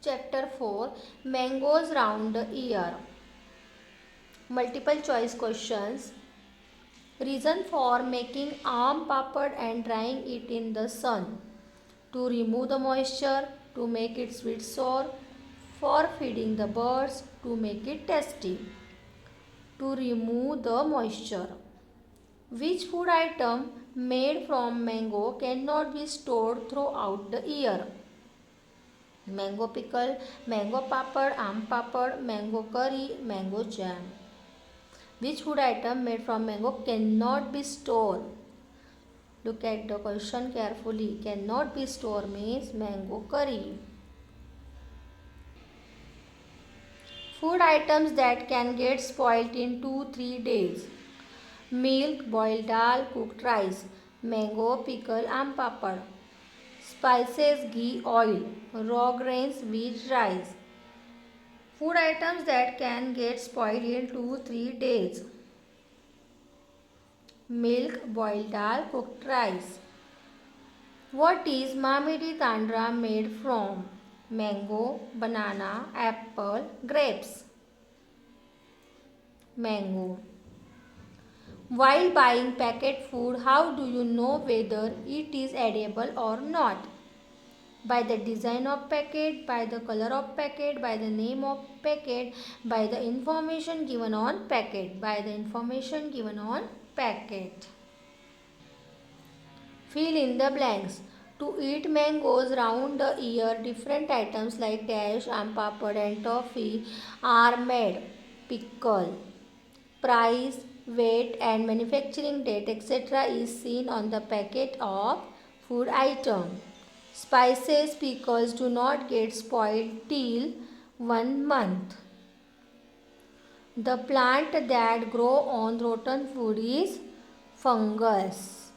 Chapter 4, Mangoes Round the Year. Multiple choice questions. Reason for making aam papad and drying it in the sun. To remove the moisture, to make it sweet sour, for feeding the birds, to make it tasty. To remove the moisture. Which food item made from mango cannot be stored throughout the year? Mango pickle, mango papad, aam papad, mango curry, mango jam. Which food item made from mango cannot be stored? Look at the question carefully. Cannot be stored means mango curry. Food items that can get spoiled in 2-3 days. Milk, boiled dal, cooked rice, mango, pickle, aam papad. Spices, ghee, oil, raw grains, wheat, rice. Food items that can get spoiled in 2-3 days. Milk, boiled dal, cooked rice. What is Mamidi Tandra made from? Mango, banana, apple, grapes. Mango. While buying packet food, how do you know whether it is edible or not? By the design of packet, by the color of packet, by the name of packet, by the information given on packet, by the information given on packet. Fill in the blanks. To eat mangoes round the year, different items like dash, aam papad and toffee are made. Pickle. Price, weight and manufacturing date etc. is seen on the packet of food item. Spices, pickles do not get spoiled till 1 month. The plant that grow on rotten food is fungus.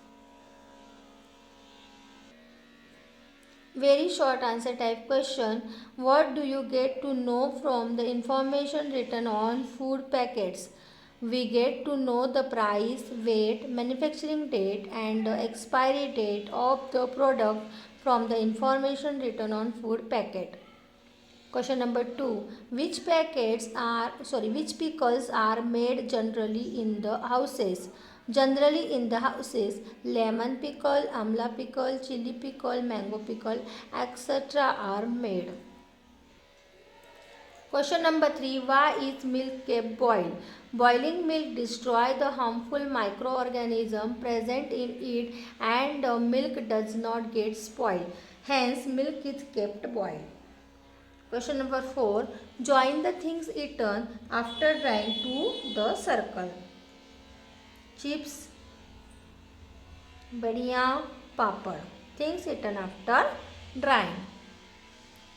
Very short answer type question. What do you get to know from the information written on food packets? We get to know the price, weight, manufacturing date and the expiry date of the product from the information written on food packet. Question number 2. Which pickles are made generally in the houses? Generally in the houses, lemon pickle, amla pickle, chili pickle, mango pickle, etc. are made. Question number 3. Why is milk kept boiled? Boiling milk destroys the harmful microorganism present in it and the milk does not get spoiled. Hence, milk is kept boiled. Question number 4. Join the things eaten after drying to the circle. Chips, badiya, papad. Things eaten after drying.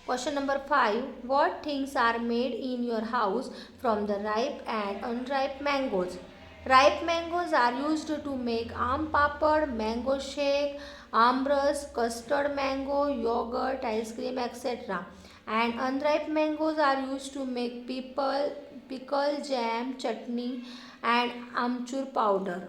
Question number 5. What things are made in your house from the ripe and unripe mangoes? Ripe mangoes are used to make aam papad, mango shake, amras, custard mango, yogurt, ice cream, etc. And unripe mangoes are used to make pickle, jam, chutney and amchur powder.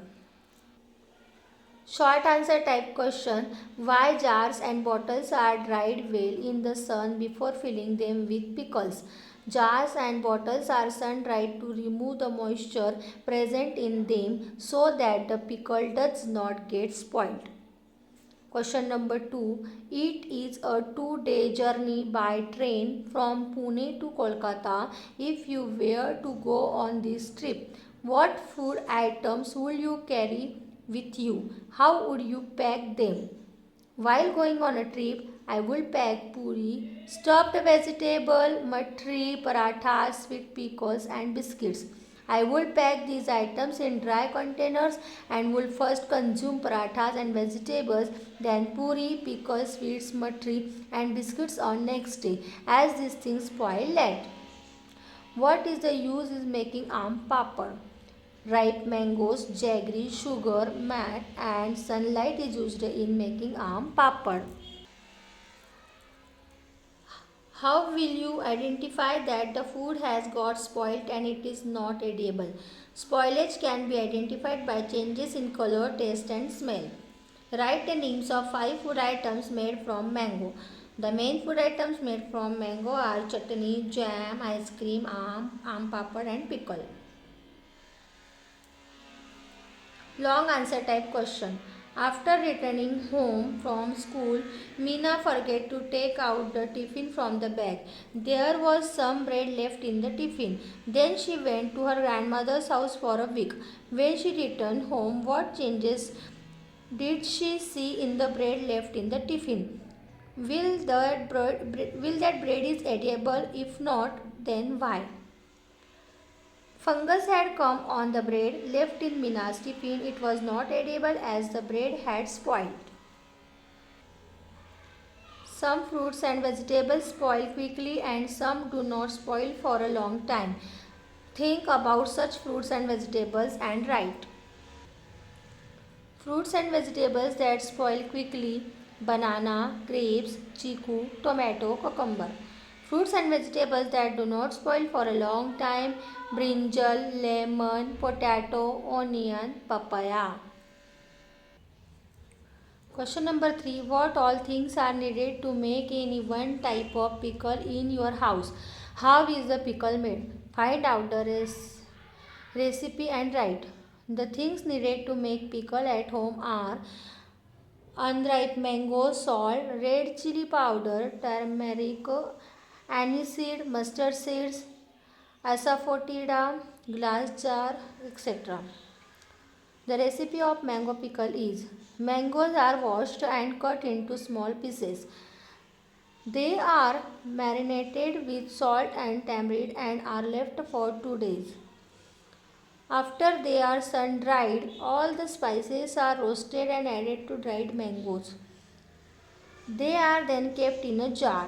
Short answer type question. Why jars and bottles are dried well in the sun before filling them with pickles? Jars and bottles are sun dried to remove the moisture present in them so that the pickle does not get spoiled. Question number 2. It is a 2-day journey by train from Pune to Kolkata. If you were to go on this trip, what food items would you carry with you? How would you pack them? While going on a trip, I will pack puri, stuffed vegetable, matri, parathas, sweet pickles and biscuits. I will pack these items in dry containers and will first consume parathas and vegetables, then puri, pickles, sweets, matri and biscuits on next day as these things spoil late. What is the use is making aam papad? Ripe mangoes, jaggery, sugar, mat and sunlight is used in making aam papad. How will you identify that the food has got spoiled and it is not edible? Spoilage can be identified by changes in color, taste and smell. Write the names of 5 food items made from mango. The main food items made from mango are chutney, jam, ice cream, aam papad and pickle. Long answer type question. After returning home from school, Meena forgot to take out the tiffin from the bag. There was some bread left in the tiffin. Then she went to her grandmother's house for a week. When she returned home, what changes did she see in the bread left in the tiffin? Will that bread is edible? If not, then why? Fungus had come on the bread left in Mina's tiffin. It was not edible as the bread had spoiled. Some fruits and vegetables spoil quickly and some do not spoil for a long time. Think about such fruits and vegetables and write. Fruits and vegetables that spoil quickly: banana, grapes, chiku, tomato, cucumber. Fruits and vegetables that do not spoil for a long time: brinjal, lemon, potato, onion, papaya. Question number 3. What all things are needed to make any one type of pickle in your house? How is the pickle made? Find out the recipe and write. The things needed to make pickle at home are unripe mango, salt, red chili powder, turmeric, aniseed, mustard seeds, asafoetida, glass jar, etc. The recipe of mango pickle is: mangoes are washed and cut into small pieces. They are marinated with salt and tamarind and are left for 2 days. After they are sun dried, all the spices are roasted and added to dried mangoes. They are then kept in a jar.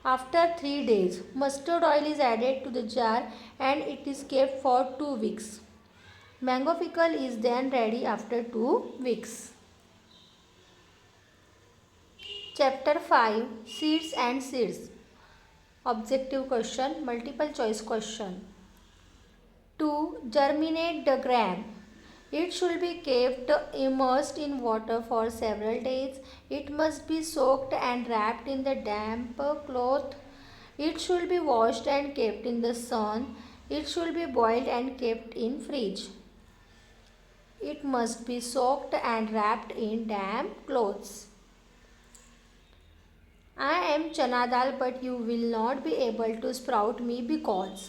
After 3 days, mustard oil is added to the jar and it is kept for 2 weeks. Mango pickle is then ready after 2 weeks. Chapter 5: Seeds and Seeds. Objective question, multiple choice question. To germinate the gram, it should be kept immersed in water for several days. It must be soaked and wrapped in the damp cloth. It should be washed and kept in the sun. It should be boiled and kept in fridge. It must be soaked and wrapped in damp clothes. I am chana dal, but you will not be able to sprout me because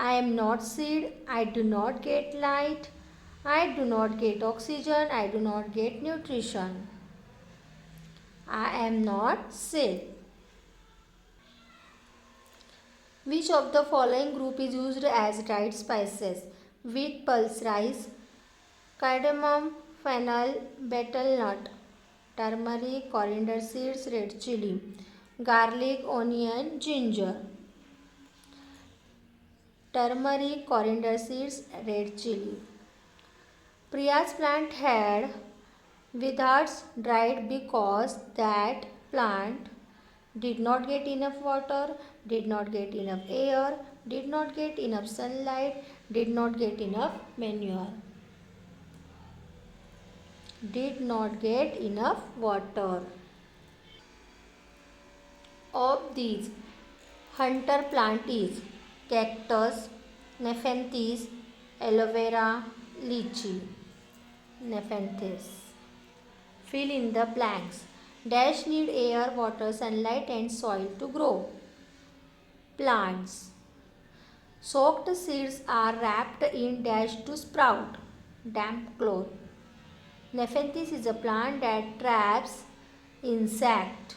I am not seed, I do not get light, I do not get oxygen, I do not get nutrition. I am not seed. Which of the following group is used as dried spices? Wheat, pulse rice, cardamom, fennel, betel nut, turmeric, coriander seeds, red chili, garlic, onion, ginger. Turmeric, coriander seeds, red chili. Priya's plant had withers dried because that plant did not get enough water, did not get enough air, did not get enough sunlight, did not get enough manure, did not get enough water. Of these, hunter plant is cactus, nepenthes, aloe vera, lychee. Nepenthes. Fill in the blanks. Dash need air, water, sunlight and soil to grow. Plants. Soaked seeds are wrapped in dash to sprout. Damp cloth. Nepenthes is a plant that traps insect.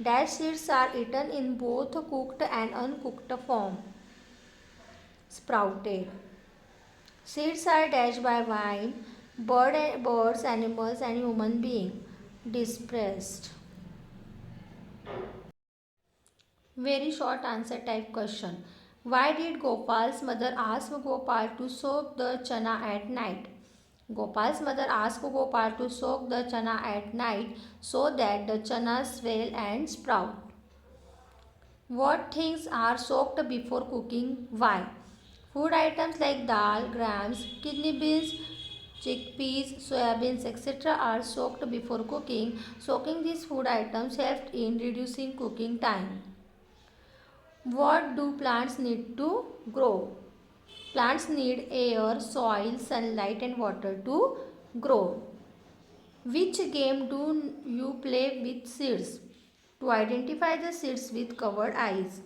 Dash seeds are eaten in both cooked and uncooked form. Sprouted. Seeds are dashed by vine, birds, animals and human being. Dispersed. Very short answer type question. Why did Gopal's mother ask Gopal to soak the chana at night? Gopal's mother asked Gopal to soak the chana at night so that the chana swell and sprout. What things are soaked before cooking? Why? Food items like dal, grams, kidney beans, chickpeas, soybeans, etc. are soaked before cooking. Soaking these food items helped in reducing cooking time. What do plants need to grow? Plants need air, soil, sunlight, and water to grow. Which game do you play with seeds? To identify the seeds with covered eyes.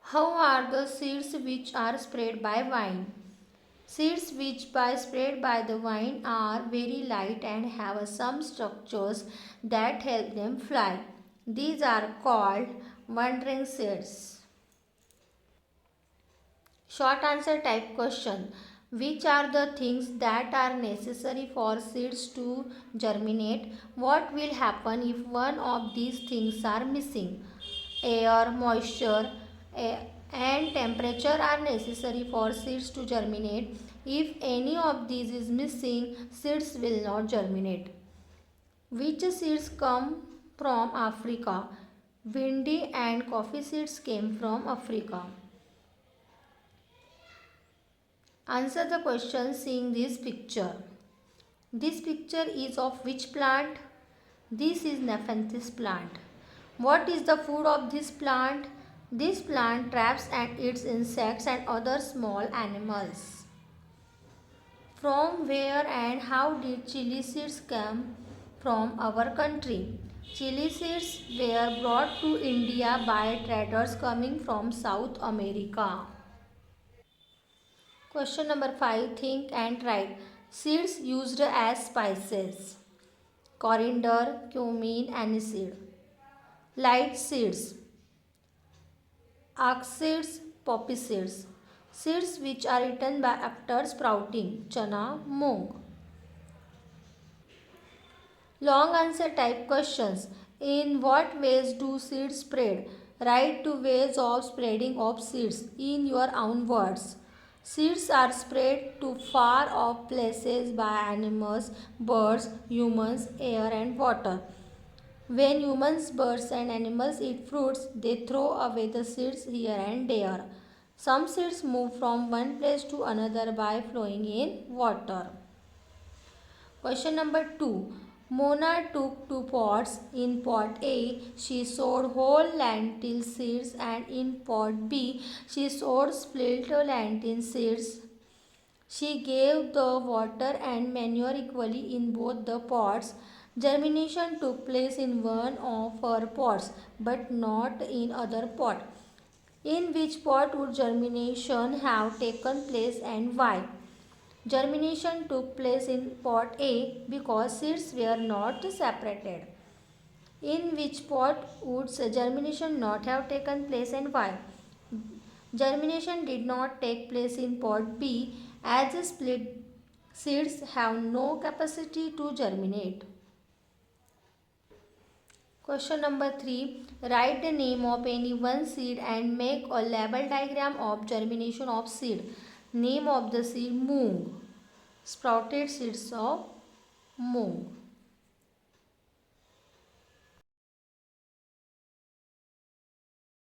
How are the seeds which are spread by wind? Seeds which are spread by the wind are very light and have some structures that help them fly. These are called wandering seeds. Short answer type question. Which are the things that are necessary for seeds to germinate? What will happen if one of these things are missing? Air, moisture, and temperature are necessary for seeds to germinate. If any of these is missing, seeds will not germinate. Which seeds come from Africa? Windy and coffee seeds came from Africa. Answer the question seeing this picture. This picture is of which plant? This is Nepenthes plant. What is the food of this plant? This plant traps and eats insects and other small animals. From where and how did chili seeds come from our country? Chili seeds were brought to India by traders coming from South America. Question number 5. Think and write. Seeds used as spices. Coriander, cumin, aniseed. Light seeds. Ax seeds, poppy seeds. Seeds which are eaten by after sprouting. Chana, moong. Long answer type questions. In what ways do seeds spread? Write 2 ways of spreading of seeds in your own words. Seeds are spread to far off places by animals, birds, humans, air and water. When humans, birds and animals eat fruits, they throw away the seeds here and there. Some seeds move from one place to another by flowing in water. Question number 2. Mona took 2 pots. In pot A, she sowed whole lentil seeds, and in pot B, she sowed split lentil seeds. She gave the water and manure equally in both the pots. Germination took place in one of her pots, but not in other pot. In which pot would germination have taken place and why? Germination took place in pot A because seeds were not separated. In which pot would germination not have taken place and why? Germination did not take place in pot B as split seeds have no capacity to germinate. Question number 3. Write the name of any one seed and make a label diagram of germination of seed. Name of the seed moong. Sprouted seeds of moong.